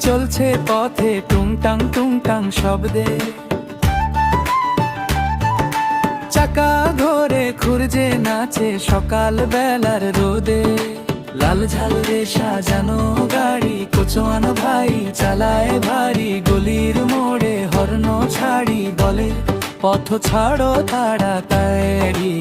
চলছে পথে টুংটাং শব্দে, চাকা ধরে খুঁজে নাচে সকাল বেলার রোদে। লাল ঝালরে সাজানো গাড়ি, কোচোয়ানো ভাই চালায় ভারী, গলির মোড়ে হর্ন ছাড়ি বলে পথ ছাড়ো তাড়াতাড়ি।